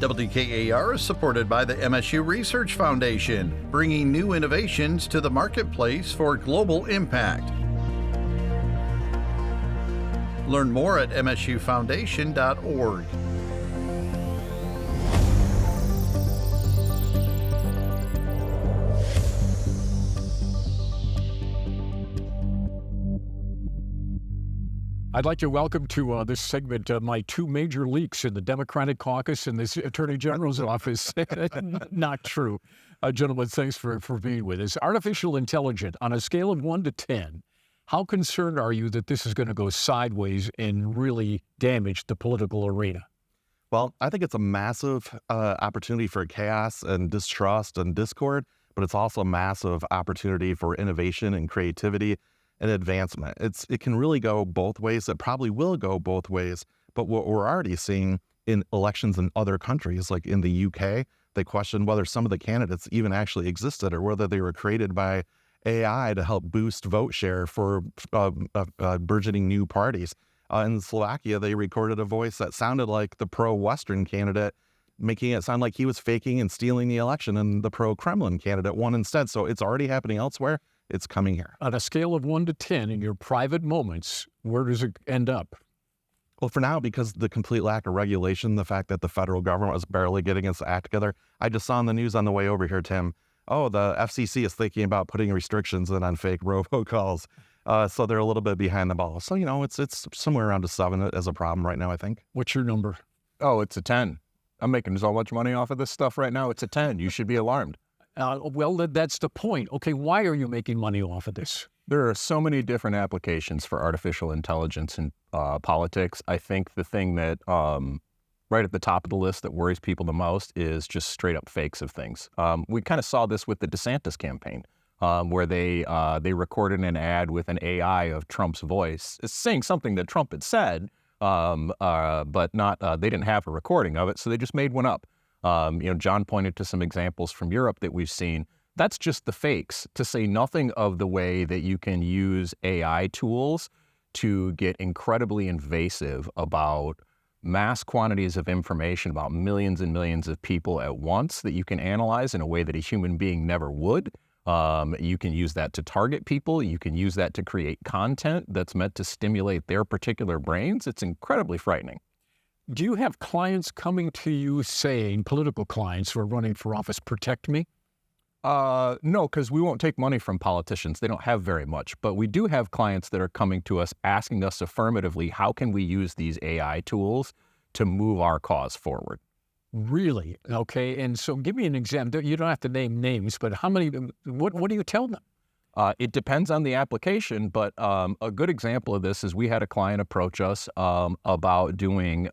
WKAR is supported by the MSU Research Foundation, bringing new innovations to the marketplace for global impact. Learn more at msufoundation.org. I'd like to welcome to this segment my two major leaks in the Democratic caucus and the Attorney General's office. Not true. Gentlemen, thanks for being with us. Artificial intelligence, on a scale of 1 to 10, how concerned are you that this is going to go sideways and really damage the political arena? Well, I think it's a massive opportunity for chaos and distrust and discord, but it's also a massive opportunity for innovation and creativity and advancement. It can really go both ways. It probably will go both ways. But what we're already seeing in elections in other countries, like in the UK, they question whether some of the candidates even actually existed or whether they were created by AI to help boost vote share for burgeoning new parties. In Slovakia, they recorded a voice that sounded like the pro-Western candidate, making it sound like he was faking and stealing the election, and the pro-Kremlin candidate won instead. So it's already happening elsewhere. It's coming here. On a scale of 1 to 10, in your private moments, where does it end up? Well, for now, because the complete lack of regulation, the fact that the federal government was barely getting its act together. I just saw on the news on the way over here, Tim, the FCC is thinking about putting restrictions in on fake robocalls. So they're a little bit behind the ball. So, it's somewhere around a 7 as a problem right now, I think. What's your number? Oh, it's a 10. I'm making so much money off of this stuff right now. It's a 10. You should be alarmed. Well, that's the point. Okay, why are you making money off of this? There are so many different applications for artificial intelligence in politics. I think the thing that right at the top of the list that worries people the most is just straight up fakes of things. We kind of saw this with the DeSantis campaign, where they recorded an ad with an AI of Trump's voice saying something that Trump had said, but not they didn't have a recording of it, so they just made one up. John pointed to some examples from Europe that we've seen. That's just the fakes, to say nothing of the way that you can use AI tools to get incredibly invasive about mass quantities of information about millions and millions of people at once that you can analyze in a way that a human being never would. You can use that to target people. You can use that to create content that's meant to stimulate their particular brains. It's incredibly frightening. Do you have clients coming to you saying, political clients who are running for office, protect me? No, because we won't take money from politicians. They don't have very much. But we do have clients that are coming to us asking us affirmatively, how can we use these AI tools to move our cause forward? Really? Okay. And so give me an example. You don't have to name names, but what do you tell them? It depends on the application, but a good example of this is we had a client approach us about doing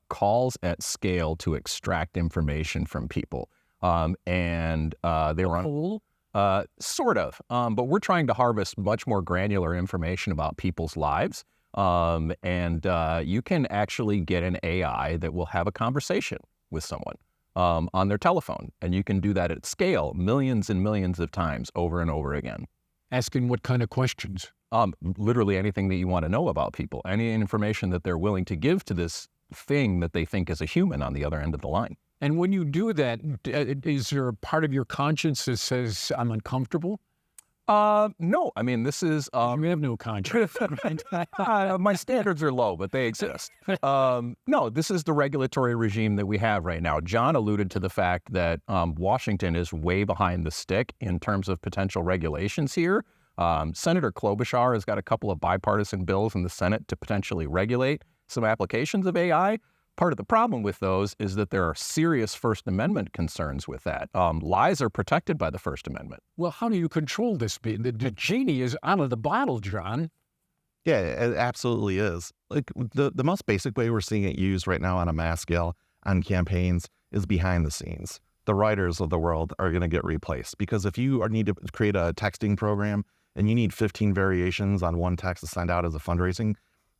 calls at scale to extract information from people. And they were on sort of, but we're trying to harvest much more granular information about people's lives. And you can actually get an AI that will have a conversation with someone on their telephone. And you can do that at scale, millions and millions of times over and over again. Asking what kind of questions? Literally anything that you want to know about people, any information that they're willing to give to this thing that they think is a human on the other end of the line. And when you do that, is there a part of your conscience that says, I'm uncomfortable? No, I mean, this is... you have no conscience. My standards are low, but they exist. No, this is the regulatory regime that we have right now. John alluded to the fact that Washington is way behind the stick in terms of potential regulations here. Senator Klobuchar has got a couple of bipartisan bills in the Senate to potentially regulate some applications of AI. Part of the problem with those is that there are serious First Amendment concerns with that. Lies are protected by the First Amendment. Well, how do you control this? The genie is out of the bottle, John. Yeah, it absolutely is. Like the most basic way we're seeing it used right now on a mass scale on campaigns is behind the scenes. The writers of the world are going to get replaced because if you need to create a texting program and you need 15 variations on one text to send out as a fundraising,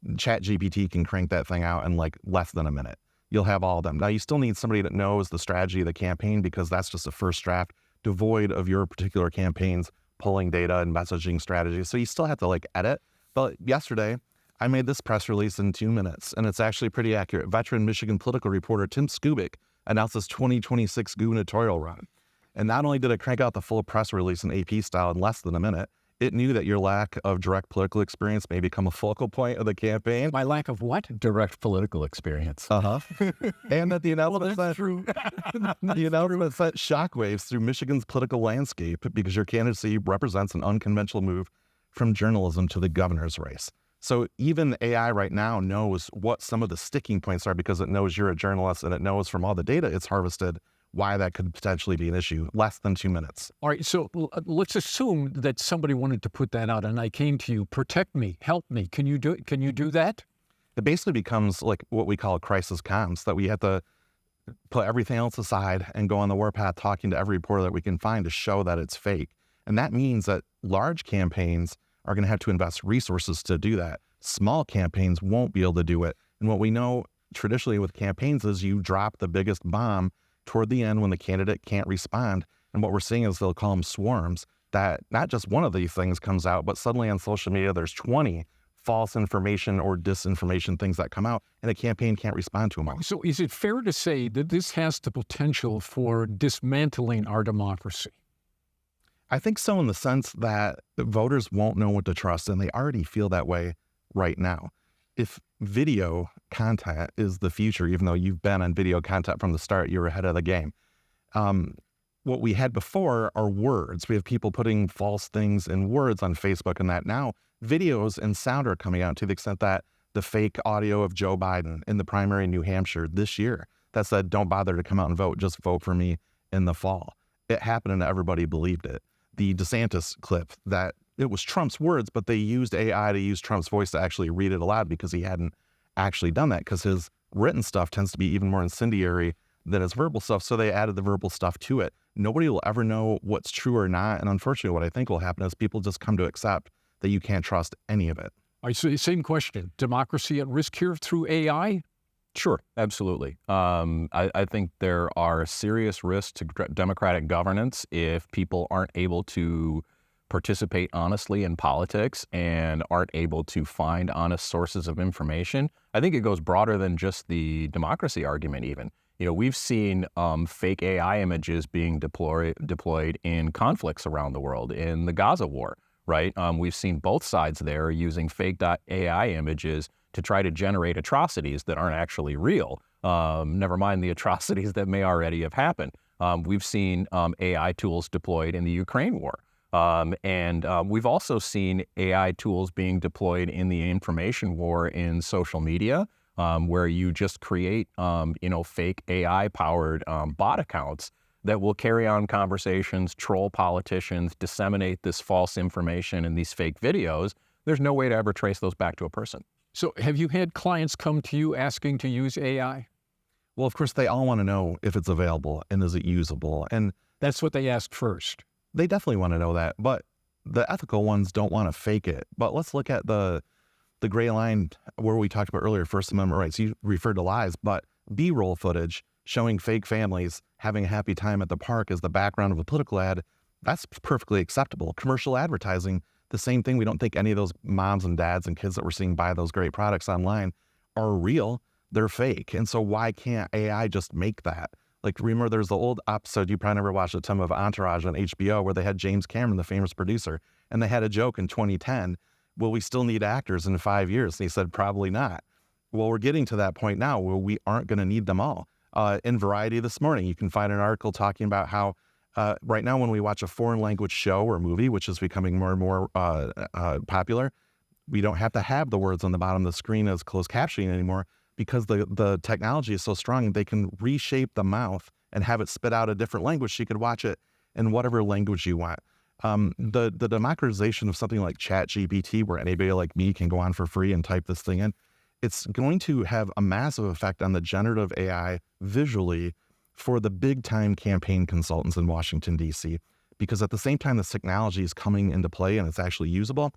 ChatGPT can crank that thing out in like less than a minute. You'll have all of them. Now, you still need somebody that knows the strategy of the campaign because that's just a first draft devoid of your particular campaign's polling data and messaging strategy. So you still have to edit. But yesterday, I made this press release in 2 minutes, and it's actually pretty accurate. Veteran Michigan political reporter Tim Skubic announced his 2026 gubernatorial run. And not only did it crank out the full press release in AP style in less than a minute, it knew that your lack of direct political experience may become a focal point of the campaign. My lack of what? Direct political experience. And that the announcement That's true. the announcement sent shockwaves through Michigan's political landscape because your candidacy represents an unconventional move from journalism to the governor's race. So even AI right now knows what some of the sticking points are because it knows you're a journalist and it knows from all the data it's harvested why that could potentially be an issue. Less than 2 minutes. All right, so let's assume that somebody wanted to put that out and I came to you, protect me, help me. Can you do it? Can you do that? It basically becomes like what we call crisis comms, that we have to put everything else aside and go on the warpath talking to every reporter that we can find to show that it's fake. And that means that large campaigns are going to have to invest resources to do that. Small campaigns won't be able to do it. And what we know traditionally with campaigns is you drop the biggest bomb toward the end when the candidate can't respond. And what we're seeing is they'll call them swarms, that not just one of these things comes out, but suddenly on social media, there's 20 false information or disinformation things that come out, and a campaign can't respond to them all. So is it fair to say that this has the potential for dismantling our democracy? I think so, in the sense that voters won't know what to trust, and they already feel that way right now. If video content is the future, even though you've been on video content from the start, you're ahead of the game. What we had before are words. We have people putting false things in words on Facebook and that. Now videos and sound are coming out, to the extent that the fake audio of Joe Biden in the primary in New Hampshire this year that said, don't bother to come out and vote, just vote for me in the fall. It happened and everybody believed it. The DeSantis clip, that it was Trump's words, but they used AI to use Trump's voice to actually read it aloud because he hadn't actually done that, because his written stuff tends to be even more incendiary than his verbal stuff. So they added the verbal stuff to it. Nobody will ever know what's true or not. And unfortunately, what I think will happen is people just come to accept that you can't trust any of it. All right, so same question. Democracy at risk here through AI? Sure, absolutely. I think there are serious risks to democratic governance if people aren't able to participate honestly in politics and aren't able to find honest sources of information. I think it goes broader than just the democracy argument even. You know, we've seen fake AI images being deployed in conflicts around the world, in the Gaza war, right? We've seen both sides there using fake AI images to try to generate atrocities that aren't actually real. Never mind the atrocities that may already have happened. We've seen AI tools deployed in the Ukraine war. And we've also seen AI tools being deployed in the information war in social media, where you just create, fake AI-powered bot accounts that will carry on conversations, troll politicians, disseminate this false information and these fake videos. There's no way to ever trace those back to a person. So have you had clients come to you asking to use AI? Well, of course, they all want to know if it's available and is it usable. And That's what they ask first. they definitely want to know that. But the ethical ones don't want to fake it. But let's look at the gray line where we talked about earlier, First Amendment rights. You referred to lies, but B-roll footage showing fake families having a happy time at the park as the background of a political ad, that's perfectly acceptable. Commercial advertising, the same thing. We don't think any of those moms and dads and kids that we're seeing buy those great products online are real. They're fake. And so why can't AI just make that? Like, remember, there's the old episode, you probably never watched it, Tim, of Entourage on HBO, where they had James Cameron, the famous producer, and they had a joke in 2010, will we still need actors in 5 years? And he said, probably not. Well, we're getting to that point now where we aren't going to need them all. In Variety this morning, you can find an article talking about how right now when we watch a foreign language show or movie, which is becoming more and more popular, we don't have to have the words on the bottom of the screen as closed captioning anymore, because the technology is so strong, they can reshape the mouth and have it spit out a different language. So you could watch it in whatever language you want. The democratization of something like ChatGPT, where anybody like me can go on for free and type this thing in, it's going to have a massive effect on the generative AI visually for the big time campaign consultants in Washington, D.C. Because at the same time this technology is coming into play and it's actually usable,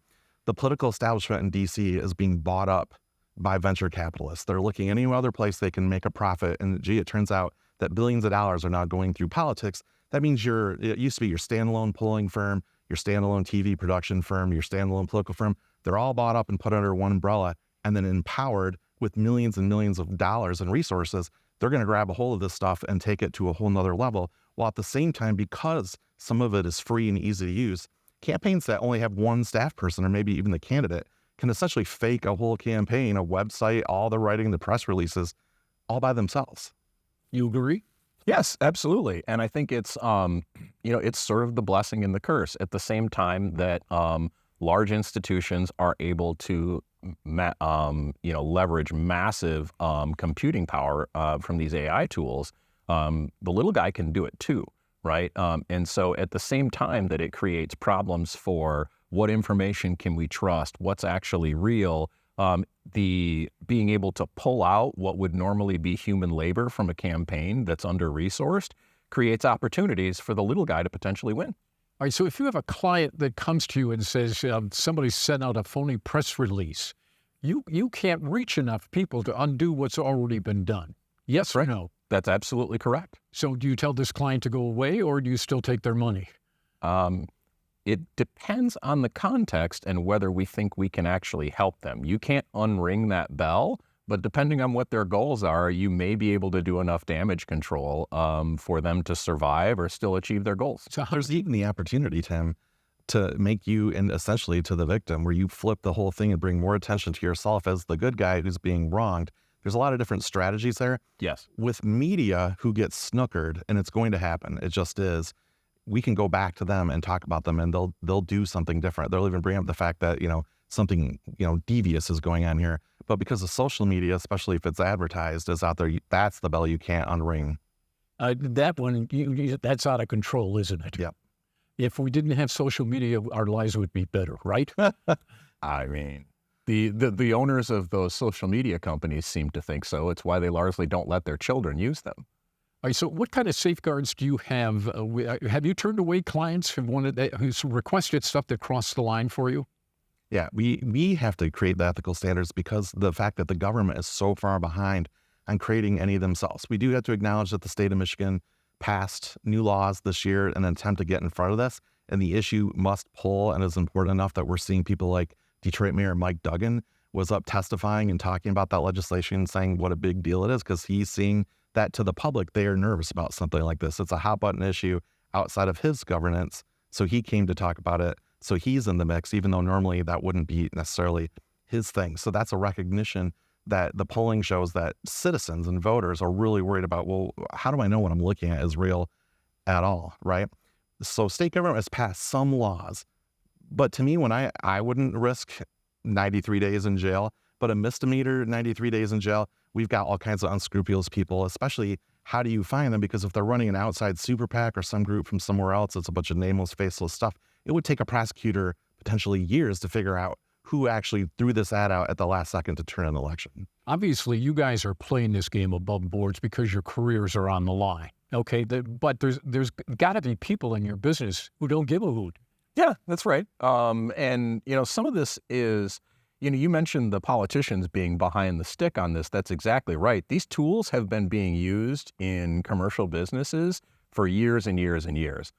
the political establishment in D.C. is being bought up by venture capitalists. They're looking any other place they can make a profit. And gee, it turns out that billions of dollars are now going through politics. That means it used to be your standalone polling firm, your standalone TV production firm, your standalone political firm. They're all bought up and put under one umbrella. and then empowered with millions and millions of dollars and resources, they're going to grab a hold of this stuff and take it to a whole nother level. While at the same time, because some of it is free and easy to use, campaigns that only have one staff person or maybe even the candidate can essentially fake a whole campaign, a website, all the writing, the press releases, all by themselves. You agree? Yes, absolutely. And I think it's, it's sort of the blessing and the curse at the same time that large institutions are able to, leverage massive computing power from these AI tools. The little guy can do it too, right? And so at the same time that it creates problems for what information can we trust, what's actually real, the being able to pull out what would normally be human labor from a campaign that's under-resourced creates opportunities for the little guy to potentially win. All right, so if you have a client that comes to you and says, somebody sent out a phony press release, you can't reach enough people to undo what's already been done. Yes or no? That's absolutely correct. So do you tell this client to go away, or do you still take their money? It depends on the context and whether we think we can actually help them. You can't unring that bell, but depending on what their goals are, you may be able to do enough damage control for them to survive or still achieve their goals. So there's even the opportunity, Tim, to make you, and essentially to the victim, where you flip the whole thing and bring more attention to yourself as the good guy who's being wronged. There's a lot of different strategies there. Yes. With media who gets snookered, and it's going to happen, it just is, we can go back to them and talk about them, and they'll do something different. They'll even bring up the fact that, something, devious is going on here. But because of social media, especially if it's advertised, is out there, that's the bell you can't unring. That one, that's out of control, isn't it? Yep. If we didn't have social media, our lives would be better, right? I mean, the owners of those social media companies seem to think so. It's why they largely don't let their children use them. All right, so what kind of safeguards do you have? Have you turned away clients who's requested stuff that crossed the line for you? Yeah, we have to create the ethical standards because the fact that the government is so far behind on creating any themselves. We do have to acknowledge that the state of Michigan passed new laws this year in an attempt to get in front of this, and the issue must pull and is important enough that we're seeing people like Detroit Mayor Mike Duggan was up testifying and talking about that legislation, saying what a big deal it is because he's seeing that to the public, they are nervous about something like this. It's a hot button issue outside of his governance. So he came to talk about it. So he's in the mix, even though normally that wouldn't be necessarily his thing. So that's a recognition that the polling shows that citizens and voters are really worried about, well, how do I know what I'm looking at is real at all, right? So state government has passed some laws, but to me, when I wouldn't risk 93 days in jail, but a misdemeanor, 93 days in jail, we've got all kinds of unscrupulous people, especially how do you find them? Because if they're running an outside super PAC or some group from somewhere else, it's a bunch of nameless, faceless stuff. It would take a prosecutor potentially years to figure out who actually threw this ad out at the last second to turn an election. Obviously, you guys are playing this game above boards because your careers are on the line. Okay, but there's got to be people in your business who don't give a hoot. Yeah, that's right. And some of this is, you mentioned the politicians being behind the stick on this. That's exactly right. These tools have been being used in commercial businesses for years and years and years.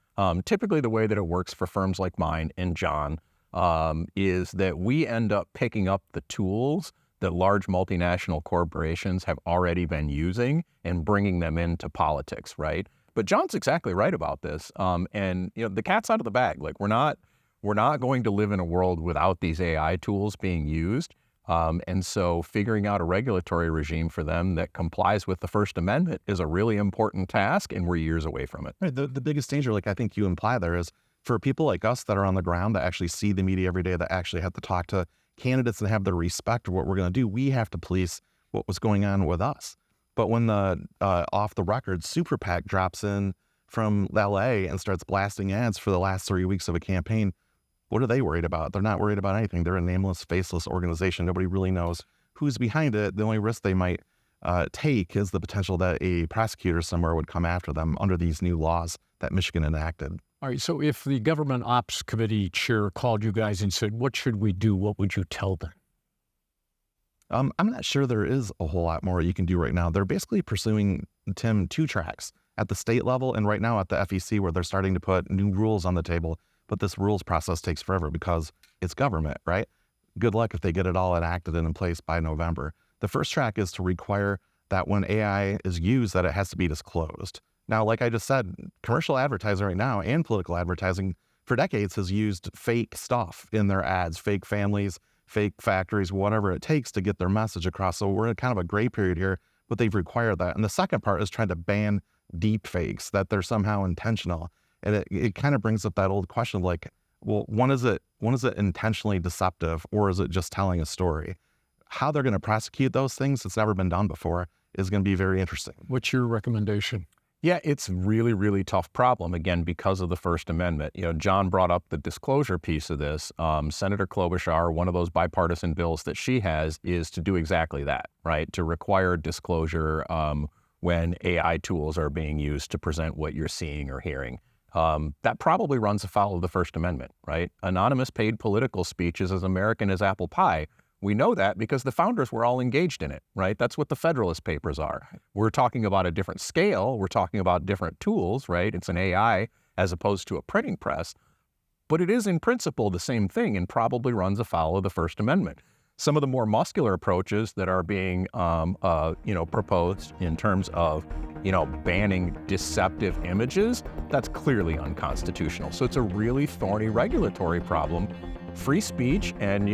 Typically, the way that it works for firms like mine and John is that we end up picking up the tools that large multinational corporations have already been using and bringing them into politics, right? But John's exactly right about this. And the cat's out of the bag. Like we're not going to live in a world without these AI tools being used. And so figuring out a regulatory regime for them that complies with the First Amendment is a really important task, and we're years away from it. Right. The biggest danger, like I think you imply there, is for people like us that are on the ground that actually see the media every day, that actually have to talk to candidates and have the respect of what we're going to do. We have to police what was going on with us. But when the off the record super PAC drops in from LA and starts blasting ads for the last 3 weeks of a campaign, what are they worried about? They're not worried about anything. They're a nameless, faceless organization. Nobody really knows who's behind it. The only risk they might take is the potential that a prosecutor somewhere would come after them under these new laws that Michigan enacted. All right, so if the government ops committee chair called you guys and said, what should we do? What would you tell them? I'm not sure there is a whole lot more you can do right now. They're basically pursuing, Tim, two tracks at the state level and right now at the FEC, where they're starting to put new rules on the table. But this rules process takes forever because it's government, right? good luck if they get it all enacted and in place by November. The first track is to require that when AI is used, that it has to be disclosed. Now, like I just said, commercial advertising right now and political advertising for decades has used fake stuff in their ads, fake families, fake factories, whatever it takes to get their message across. So we're in kind of a gray period here, but they've required that. And the second part is trying to ban deep fakes, that they're somehow intentional. And it kind of brings up that old question of like, well, when is it intentionally deceptive, or is it just telling a story? How they're going to prosecute those things, it's never been done before, is going to be very interesting. What's your recommendation? Yeah, it's really, really tough problem, again, because of the First Amendment. You know, John brought up the disclosure piece of this. Senator Klobuchar, one of those bipartisan bills that she has is to do exactly that, right? To require disclosure when AI tools are being used to present what you're seeing or hearing. That probably runs afoul of the First Amendment, right? Anonymous paid political speech is as American as apple pie. We know that because the founders were all engaged in it, right? That's what the Federalist Papers are. We're talking about a different scale. We're talking about different tools, right? It's an AI as opposed to a printing press. But it is in principle the same thing and probably runs afoul of the First Amendment. Some of the more muscular approaches that are being proposed in terms of banning deceptive images, that's clearly unconstitutional. So it's a really thorny regulatory problem. Free speech and,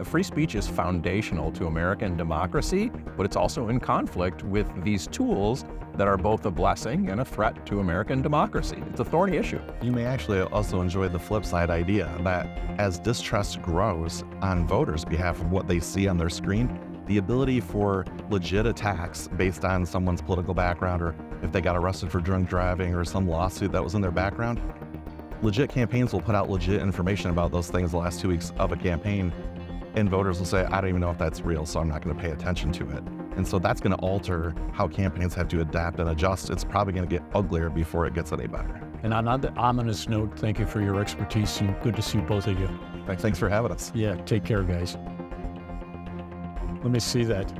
free speech is foundational to American democracy, but it's also in conflict with these tools that are both a blessing and a threat to American democracy. It's a thorny issue. You may actually also enjoy the flip side idea that as distrust grows on voters' behalf of what they see on their screen, the ability for legit attacks based on someone's political background, or if they got arrested for drunk driving or some lawsuit that was in their background, legit campaigns will put out legit information about those things the last 2 weeks of a campaign, and voters will say, I don't even know if that's real, so I'm not going to pay attention to it. And so that's going to alter how campaigns have to adapt and adjust. It's probably going to get uglier before it gets any better. And on that ominous note, thank you for your expertise, and good to see both of you. Thanks for having us. Yeah, take care, guys. Let me see that.